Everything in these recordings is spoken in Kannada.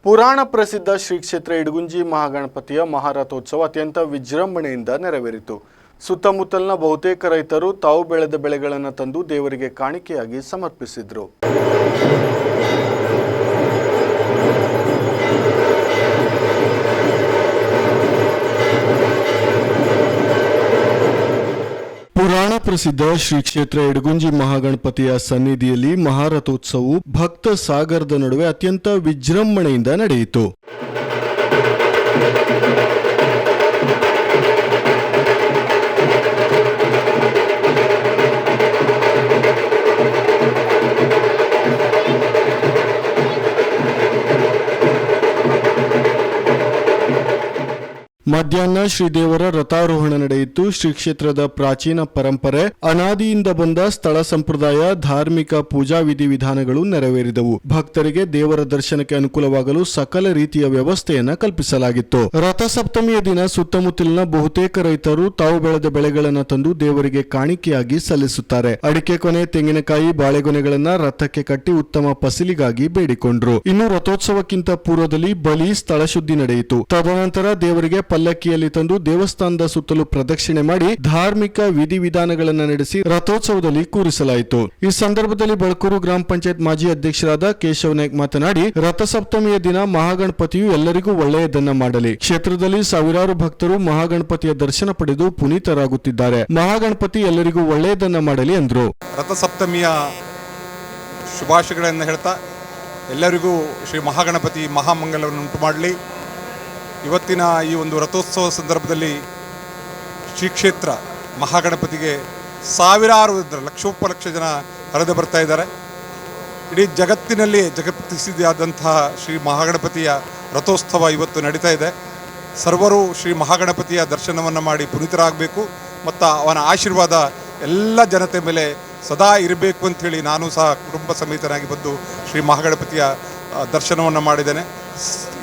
ಪುರಾಣ ಪ್ರಸಿದ್ಧ ಶ್ರೀ ಕ್ಷೇತ್ರ ಇಡಗುಂಜಿ ಮಹಾಗಣಪತಿಯ ಮಹಾರಥೋತ್ಸವ ಅತ್ಯಂತ ವಿಜೃಂಭಣೆಯಿಂದ ನೆರವೇರಿತು. ಸುತ್ತಮುತ್ತಲಿನ ಬಹುತೇಕ ರೈತರು ತಾವು ಬೆಳೆದ ಬೆಳೆಗಳನ್ನು ತಂದು ದೇವರಿಗೆ ಕಾಣಿಕೆಯಾಗಿ ಸಮರ್ಪಿಸಿದರು. ಪುರಾಣ ಪ್ರಸಿದ್ಧ ಶ್ರೀ ಕ್ಷೇತ್ರ ಇಡಗುಂಜಿ ಮಹಾಗಣಪತಿಯ ಸನ್ನಿಧಿಯಲ್ಲಿ ಮಹಾರಥೋತ್ಸವವು ಭಕ್ತ ಸಾಗರದ ನಡುವೆ ಅತ್ಯಂತ ವಿಜೃಂಭಣೆಯಿಂದ ನಡೆಯಿತು. ಮಧ್ಯಾಹ್ನ ಶ್ರೀದೇವರ ರಥಾರೋಹಣ ನಡೆಯಿತು. ಶ್ರೀ ಕ್ಷೇತ್ರದ ಪ್ರಾಚೀನ ಪರಂಪರೆ, ಅನಾದಿಯಿಂದ ಬಂದ ಸ್ಥಳ ಸಂಪ್ರದಾಯ, ಧಾರ್ಮಿಕ ಪೂಜಾ ವಿಧಿವಿಧಾನಗಳು ನೆರವೇರಿದವು. ಭಕ್ತರಿಗೆ ದೇವರ ದರ್ಶನಕ್ಕೆ ಅನುಕೂಲವಾಗಲು ಸಕಲ ರೀತಿಯ ವ್ಯವಸ್ಥೆಯನ್ನ ಕಲ್ಪಿಸಲಾಗಿತ್ತು. ರಥಸಪ್ತಮಿಯ ದಿನ ಸುತ್ತಮುತ್ತಲಿನ ಬಹುತೇಕ ರೈತರು ತಾವು ಬೆಳೆದ ಬೆಳೆಗಳನ್ನು ತಂದು ದೇವರಿಗೆ ಕಾಣಿಕೆಯಾಗಿ ಸಲ್ಲಿಸುತ್ತಾರೆ. ಅಡಿಕೆ ಕೊನೆ, ತೆಂಗಿನಕಾಯಿ, ಬಾಳೆಗೊನೆಗಳನ್ನ ರಥಕ್ಕೆ ಕಟ್ಟಿ ಉತ್ತಮ ಫಸಲಿಗಾಗಿ ಬೇಡಿಕೊಂಡ್ರು. ಇನ್ನು ರಥೋತ್ಸವಕ್ಕಿಂತ ಪೂರ್ವದಲ್ಲಿ ಬಲಿ, ಸ್ಥಳ ಶುದ್ಧಿ ನಡೆಯಿತು. ತದನಂತರ ದೇವರಿಗೆ ಪಲ್ಲಕ್ಕಿಯಲ್ಲಿ ತಂದು ದೇವಸ್ಥಾನದ ಸುತ್ತಲೂ ಪ್ರದಕ್ಷಿಣೆ ಮಾಡಿ ಧಾರ್ಮಿಕ ವಿಧಿವಿಧಾನಗಳನ್ನು ನಡೆಸಿ ರಥೋತ್ಸವದಲ್ಲಿ ಕೂರಿಸಲಾಯಿತು. ಈ ಸಂದರ್ಭದಲ್ಲಿ ಬಳಕೂರು ಗ್ರಾಮ ಪಂಚಾಯತ್ ಮಾಜಿ ಅಧ್ಯಕ್ಷರಾದ ಕೇಶವ ನಾಯ್ಕ್ ಮಾತನಾಡಿ, ರಥಸಪ್ತಮಿಯ ದಿನ ಮಹಾಗಣಪತಿಯು ಎಲ್ಲರಿಗೂ ಒಳ್ಳೆಯದನ್ನ ಮಾಡಲಿ. ಕ್ಷೇತ್ರದಲ್ಲಿ ಸಾವಿರಾರು ಭಕ್ತರು ಮಹಾಗಣಪತಿಯ ದರ್ಶನ ಪಡೆದು ಪುನೀತರಾಗುತ್ತಿದ್ದಾರೆ. ಮಹಾಗಣಪತಿ ಎಲ್ಲರಿಗೂ ಒಳ್ಳೆಯದನ್ನ ಮಾಡಲಿ ಎಂದರು. ರಥಸಪ್ತಮಿಯ ಶುಭಾಶಯಗಳನ್ನು ಹೇಳ್ತಾ ಎಲ್ಲರಿಗೂ ಶ್ರೀ ಮಹಾಗಣಪತಿ ಮಹಾಮಂಗಲವನ್ನು ಉಂಟು ಮಾಡಲಿ. ಇವತ್ತಿನ ಈ ಒಂದು ರಥೋತ್ಸವ ಸಂದರ್ಭದಲ್ಲಿ ಶ್ರೀ ಕ್ಷೇತ್ರ ಮಹಾಗಣಪತಿಗೆ ಸಾವಿರಾರು ಲಕ್ಷೋಪಲಕ್ಷ ಜನ ಹರಿದು ಬರ್ತಾ ಇದ್ದಾರೆ. ಇಡೀ ಜಗತ್ತಿನಲ್ಲಿ ಜಗತ್ಪ್ರಸಿದ್ಧಿಯಾದಂತಹ ಶ್ರೀ ಮಹಾಗಣಪತಿಯ ರಥೋತ್ಸವ ಇವತ್ತು ನಡೀತಾ ಇದೆ. ಸರ್ವರು ಶ್ರೀ ಮಹಾಗಣಪತಿಯ ದರ್ಶನವನ್ನು ಮಾಡಿ ಪುನೀತರಾಗಬೇಕು ಮತ್ತು ಅವನ ಆಶೀರ್ವಾದ ಎಲ್ಲ ಜನತೆ ಮೇಲೆ ಸದಾ ಇರಬೇಕು ಅಂಥೇಳಿ ನಾನು ಸಹ ಕುಟುಂಬ ಸಮೇತನಾಗಿ ಬಂದು ಶ್ರೀ ಮಹಾಗಣಪತಿಯ ದರ್ಶನವನ್ನು ಮಾಡಿದ್ದೇನೆ.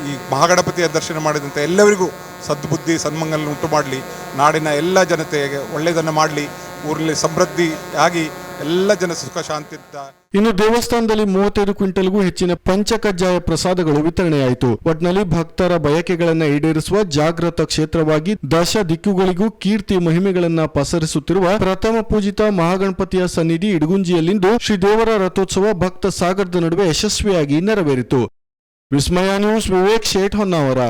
ಈ ಮಹಾಗಣಪತಿಯ ದರ್ಶನ ಮಾಡಿದಂಥ ಎಲ್ಲರಿಗೂ ಸದ್ಬುದ್ಧಿ ಸನ್ಮಂಗಲ ಉಂಟು ಮಾಡಲಿ. ನಾಡಿನ ಎಲ್ಲ ಜನತೆಗೆ ಒಳ್ಳೆಯದನ್ನು ಮಾಡಲಿ. ಊರಲ್ಲಿ ಸಮೃದ್ಧಿ ಆಗಿ ಎಲ್ಲ ಜನ ಸುಖ ಶಾಂತಿ ಇರ್ತ. ಇನ್ನು ದೇವಸ್ಥಾನದಲ್ಲಿ 35 ಕ್ವಿಂಟಲ್ಗೂ ಹೆಚ್ಚಿನ ಪಂಚಕಜ್ಜಾಯ ಪ್ರಸಾದಗಳು ವಿತರಣೆಯಾಯಿತು. ಒಟ್ನಲ್ಲಿ ಭಕ್ತರ ಬಯಕೆಗಳನ್ನ ಈಡೇರಿಸುವ ಜಾಗೃತ ಕ್ಷೇತ್ರವಾಗಿ ದಶ ದಿಕ್ಕುಗಳಿಗೂ ಕೀರ್ತಿ ಮಹಿಮೆಗಳನ್ನ ಪಸರಿಸುತ್ತಿರುವ ಪ್ರಥಮ ಪೂಜಿತ ಮಹಾಗಣಪತಿಯ ಸನ್ನಿಧಿ ಇಡಗುಂಜಿಯಲ್ಲಿಂದು ಶ್ರೀದೇವರ ರಥೋತ್ಸವ ಭಕ್ತ ಸಾಗರದ ನಡುವೆ ಯಶಸ್ವಿಯಾಗಿ ನೆರವೇರಿತು. ವಿಸ್ಮಯ ನ್ಯೂಸ್, ವಿವೇಕ್ ಶೇಟ್, ಹೊನ್ನಾವರ.